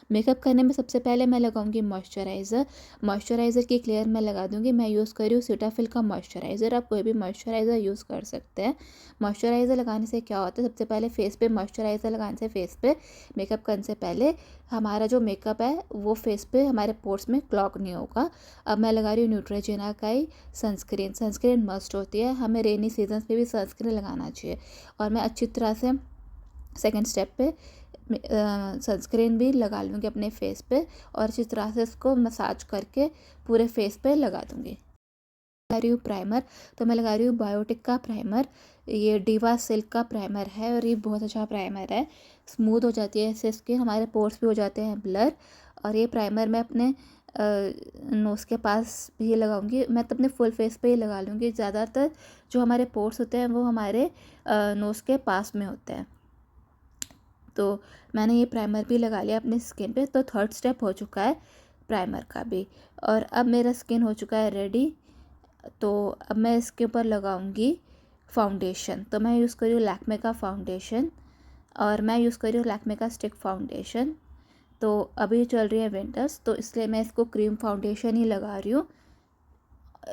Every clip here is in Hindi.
मेकअप करने में सबसे पहले मैं लगाऊंगी मॉइस्चराइज़र। मॉइस्चराइज़र की एक लेयर मैं लगा दूंगी। मैं यूज़ कर रही हूँ सीटाफिल का मॉइस्चराइज़र। आप कोई भी मॉइस्चराइज़र यूज़ कर सकते हैं। मॉइस्चराइज़र लगाने से क्या होता है, सबसे पहले फेस पे मॉइस्चराइज़र लगाने से फेस पे मेकअप करने से पहले हमारा जो मेकअप है वो फेस पे हमारे पोर्स में क्लॉग नहीं होगा। अब मैं लगा रही हूँ न्यूट्रोजेना का ही सनस्क्रीन। सनस्क्रीन मस्ट होती है, हमें रेनी सीजन पे भी सनस्क्रीन लगाना चाहिए। और मैं अच्छी तरह से सेकेंड स्टेप पे सनस्क्रीन भी लगा लूँगी अपने फेस पे और अच्छी तरह से इसको मसाज करके पूरे फेस पे लगा दूँगी। लगा रही हूँ प्राइमर, तो मैं लगा रही हूँ बायोटिक का प्राइमर। ये डिवा सिल्क का प्राइमर है और ये बहुत अच्छा प्राइमर है। स्मूथ हो जाती है इससे स्किन, हमारे पोर्स भी हो जाते हैं ब्लर। और ये प्राइमर मैं अपने नोज़ के पास भी लगाऊंगी। मैं तो अपने फुल फेस पे ही लगा लूँगी। ज़्यादातर जो हमारे पोर्स होते हैं वो हमारे नोज़ के पास में होते हैं। तो मैंने ये प्राइमर भी लगा लिया अपनी स्किन पे। तो थर्ड स्टेप हो चुका है प्राइमर का भी। और अब मेरा स्किन हो चुका है रेडी। तो अब मैं इसके ऊपर लगाऊंगी फाउंडेशन। तो मैं यूज़ कर रही हूँ लैक्मे का फाउंडेशन और मैं यूज़ कर रही हूँ लैक्मे का स्टिक फाउंडेशन। तो अभी चल रही है विंटर्स, तो इसलिए मैं इसको क्रीम फाउंडेशन ही लगा रही हूँ।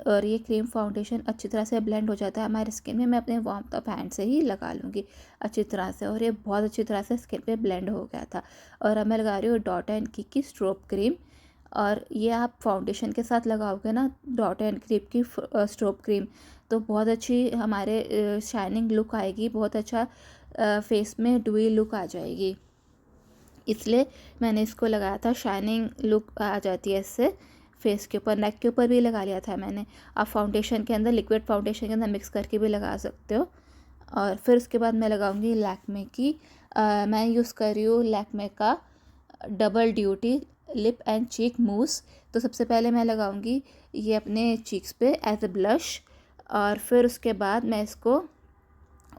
और ये क्रीम फाउंडेशन अच्छी तरह से ब्लेंड हो जाता है हमारे स्किन में। मैं अपने वार्म अप हैंड से ही लगा लूँगी अच्छी तरह से। और ये बहुत अच्छी तरह से स्किन पे ब्लेंड हो गया था। और अब मैं लगा रही हूँ डॉट एंड की स्ट्रोब क्रीम। और ये आप फाउंडेशन के साथ लगाओगे ना डॉट एंड क्रीम की स्ट्रोब क्रीम, तो बहुत अच्छी हमारे शाइनिंग लुक आएगी, बहुत अच्छा फेस में ड्यूई लुक आ जाएगी। इसलिए मैंने इसको लगाया था, शाइनिंग लुक आ जाती है इससे। फेस के ऊपर, नेक के ऊपर भी लगा लिया था मैंने। आप फाउंडेशन के अंदर, लिक्विड फाउंडेशन के अंदर मिक्स करके भी लगा सकते हो। और फिर उसके बाद मैं लगाऊंगी लैक्मे की मैं यूज़ कर रही हूँ लैक्मे का double duty lip and cheek mousse. तो सबसे पहले मैं लगाऊंगी ये अपने चीक्स पे एज ए ब्लश। और फिर उसके बाद मैं इसको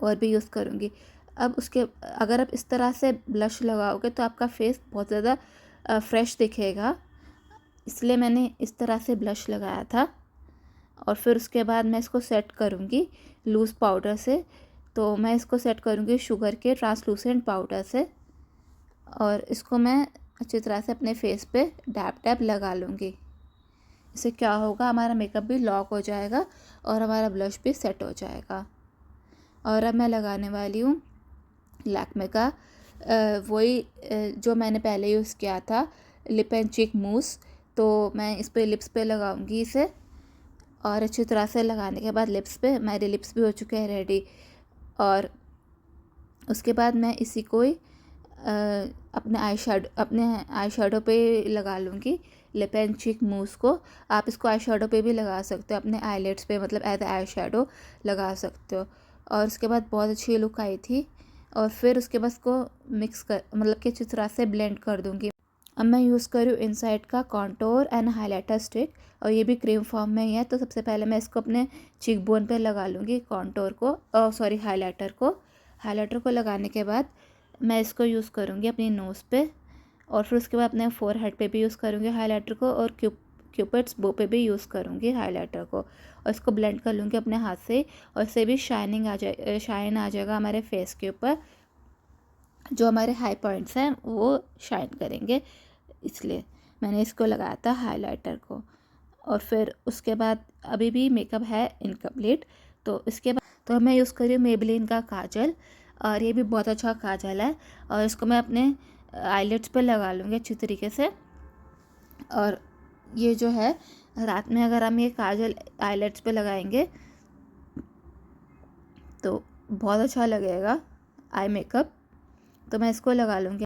और भी यूज़ करूँगी। अब उसके अगर आप इस तरह से ब्लश लगाओगे तो आपका फेस बहुत ज़्यादा फ्रेश दिखेगा, इसलिए मैंने इस तरह से ब्लश लगाया था। और फिर उसके बाद मैं इसको सेट करूँगी लूज़ पाउडर से। तो मैं इसको सेट करूँगी शुगर के ट्रांसलूसेंट पाउडर से। और इसको मैं अच्छी तरह से अपने फेस पे डैप डैप लगा लूँगी। इससे क्या होगा, हमारा मेकअप भी लॉक हो जाएगा और हमारा ब्लश भी सेट हो जाएगा। और अब मैं लगाने वाली हूँ लैक्मे का वही जो मैंने पहले यूज़ किया था लिप एंड चीक मूस। तो मैं इस पे लिप्स पे लगाऊंगी इसे। और अच्छी तरह से लगाने के बाद लिप्स पे, मेरे लिप्स भी हो चुके हैं रेडी। और उसके बाद मैं इसी को ही अपने आई शेडो पे लगा लूँगी लिप एंड चीक मूस को। आप इसको आई शेडो पे भी लगा सकते हो, अपने आईलेट्स पे, मतलब एज आई शेडो लगा सकते हो। और उसके बाद बहुत अच्छी लुक आई थी। और फिर उसके बाद इसको मिक्स कर, मतलब कि अच्छी तरह से ब्लेंड कर दूँगी। अब मैं यूज़ कर रही हूँ इनसाइड का कॉन्टोर एंड हाइलाइटर स्टिक और ये भी क्रीम फॉर्म में ही है। तो सबसे पहले मैं इसको अपने चीक बोन पर लगा लूँगी कॉन्टोर को, सॉरी हाइलाइटर को। हाइलाइटर को लगाने के बाद मैं इसको यूज़ करूँगी अपनी नोज़ पे। और फिर उसके बाद अपने फोरहेड पे भी यूज़ करूँगी हाइलाइटर को। और क्यूपिड्स बो पे भी यूज़ करूँगी हाइलाइटर को। और इसको ब्लेंड कर लूँगी अपने हाथ से। और इससे भी शाइन आ जाएगा हमारे फेस के ऊपर। जो हमारे हाई पॉइंट्स हैं वो शाइन करेंगे, इसलिए मैंने इसको लगाया था हाइलाइटर को। और फिर उसके बाद अभी भी मेकअप है इनकम्प्लीट। तो इसके बाद तो मैं यूज़ कर रही हूँ मेबेलिन का काजल। और ये भी बहुत अच्छा काजल है। और इसको मैं अपने आईलिड्स पे लगा लूँगी अच्छी तरीके से। और ये जो है, रात में अगर हम ये काजल आईलिड्स पे लगाएंगे तो बहुत अच्छा लगेगा आई मेकअप। तो मैं इसको लगा लूँगी।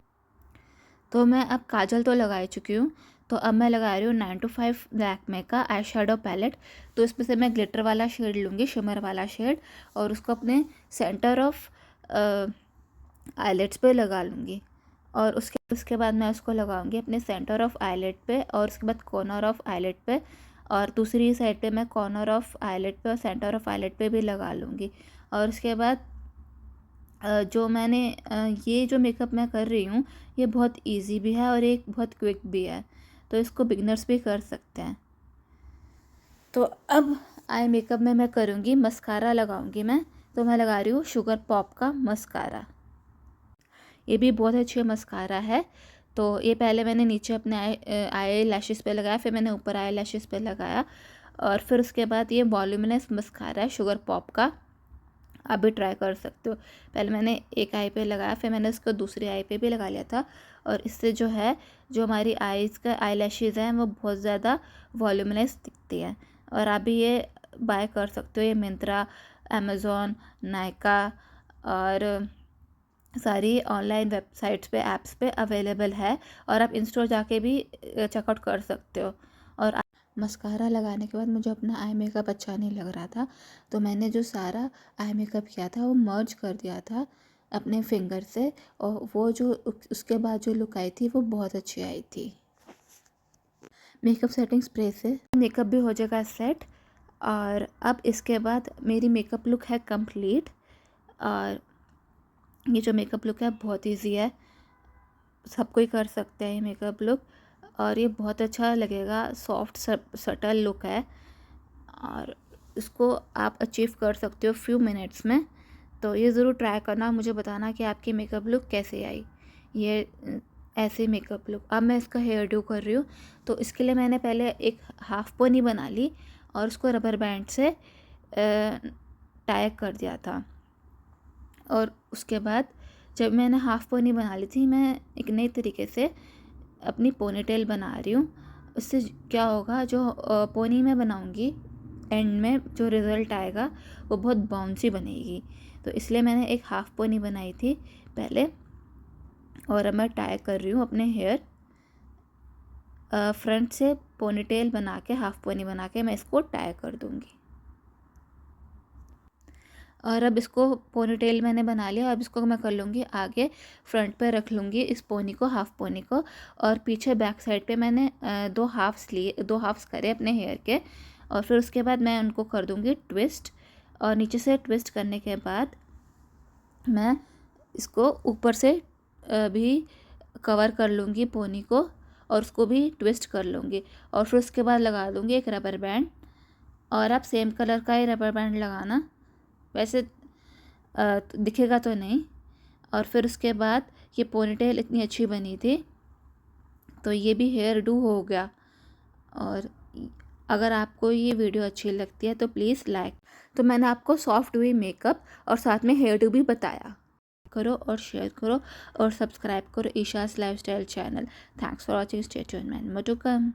तो मैं अब काजल तो लगा चुकी हूँ। तो अब मैं लगा रही हूँ 9to5 लैक्मे का आई शेडो पैलेट। तो इसमें से मैं ग्लिटर वाला शेड लूँगी, शिमर वाला शेड, और उसको अपने सेंटर ऑफ आईलेट्स पे लगा लूँगी। और उसके बाद मैं उसको लगाऊंगी अपने सेंटर ऑफ आईलेट पे और उसके बाद कॉर्नर ऑफ आईलेट पे। और दूसरी साइड पे मैं कॉर्नर ऑफ आईलेट पे और सेंटर ऑफ आईलेट पे भी लगा लूँगी। और उसके बाद जो मैंने ये जो मेकअप मैं कर रही हूँ ये बहुत इजी भी है और एक बहुत क्विक भी है, तो इसको बिगनर्स भी कर सकते हैं। तो अब आई मेकअप में मैं करूँगी मस्कारा लगाऊंगी मैं। तो मैं लगा रही हूँ शुगर पॉप का मस्कारा। ये भी बहुत अच्छी मस्कारा है। तो ये पहले मैंने नीचे अपने आई लैशेस पे लगाया, फिर मैंने ऊपर आई लैशेस पे लगाया। और फिर उसके बाद ये वॉल्यूमिनस मस्कारा है शुगर पॉप का, आप भी ट्राई कर सकते हो। पहले मैंने एक आई पे लगाया, फिर मैंने उसको दूसरी आई पे भी लगा लिया था। और इससे जो है, जो हमारी आईज़ का आई लैशेज़ हैं वो बहुत ज़्यादा वॉल्यूमिनस दिखती हैं। और आप भी ये बाय कर सकते हो, ये मिंत्रा, अमेज़ॉन, नायका और सारी ऑनलाइन वेबसाइट्स पे, ऐप्स पे अवेलेबल है। और आप इन स्टोर जाके भी चेकआउट कर सकते हो। और मस्कारा लगाने के बाद मुझे अपना आई मेकअप अच्छा नहीं लग रहा था, तो मैंने जो सारा आई मेकअप किया था वो मर्ज कर दिया था अपने फिंगर से, और वो जो उसके बाद जो लुक आई थी वो बहुत अच्छी आई थी। मेकअप सेटिंग स्प्रे से मेकअप भी हो जाएगा सेट। और अब इसके बाद मेरी मेकअप लुक है कंप्लीट। और ये जो मेकअप लुक है बहुत इजी है, सब कोई कर सकते हैं ये मेकअप लुक। और ये बहुत अच्छा लगेगा, सॉफ्ट सटल लुक है और इसको आप अचीव कर सकते हो फ्यू मिनट्स में। तो ये ज़रूर ट्राई करना, मुझे बताना कि आपकी मेकअप लुक कैसे आई। ये ऐसे मेकअप लुक। अब मैं इसका हेयर डू कर रही हूँ। तो इसके लिए मैंने पहले एक हाफ पोनी बना ली और उसको रबर बैंड से टाई कर दिया था। और उसके बाद जब मैंने हाफ पोनी बना ली थी, मैं एक नई तरीके से अपनी पोनीटेल बना रही हूँ। उससे क्या होगा, जो पोनी मैं बनाऊँगी एंड में जो रिज़ल्ट आएगा वो बहुत बाउंसी बनेगी। तो इसलिए मैंने एक हाफ पोनी बनाई थी पहले, और अब मैं टाई कर रही हूँ अपने हेयर। फ्रंट से पोनीटेल बना के, हाफ पोनी बना के मैं इसको टाई कर दूँगी। और अब इसको पोनीटेल मैंने बना लिया। अब इसको मैं कर लूँगी आगे, फ्रंट पे रख लूँगी इस पोनी को, हाफ पोनी को। और पीछे बैक साइड पे मैंने दो हाफ्स करे अपने हेयर के। और फिर उसके बाद मैं उनको कर दूँगी ट्विस्ट। और नीचे से ट्विस्ट करने के बाद मैं इसको ऊपर से भी कवर कर लूँगी पोनी को, और उसको भी ट्विस्ट कर लूँगी। और फिर उसके बाद लगा दूँगी एक रबर बैंड। और आप सेम कलर का ही रबर बैंड लगाना, वैसे दिखेगा तो नहीं। और फिर उसके बाद ये पोनीटेल इतनी अच्छी बनी थी, तो ये भी हेयर डू हो गया। और अगर आपको ये वीडियो अच्छी लगती है तो प्लीज़ लाइक। तो मैंने आपको सॉफ्ट वे मेकअप और साथ में हेयर डू भी बताया। करो और शेयर करो और सब्सक्राइब करो Isha's lifestyle channel. Thanks for watching, stay tuned, more to come.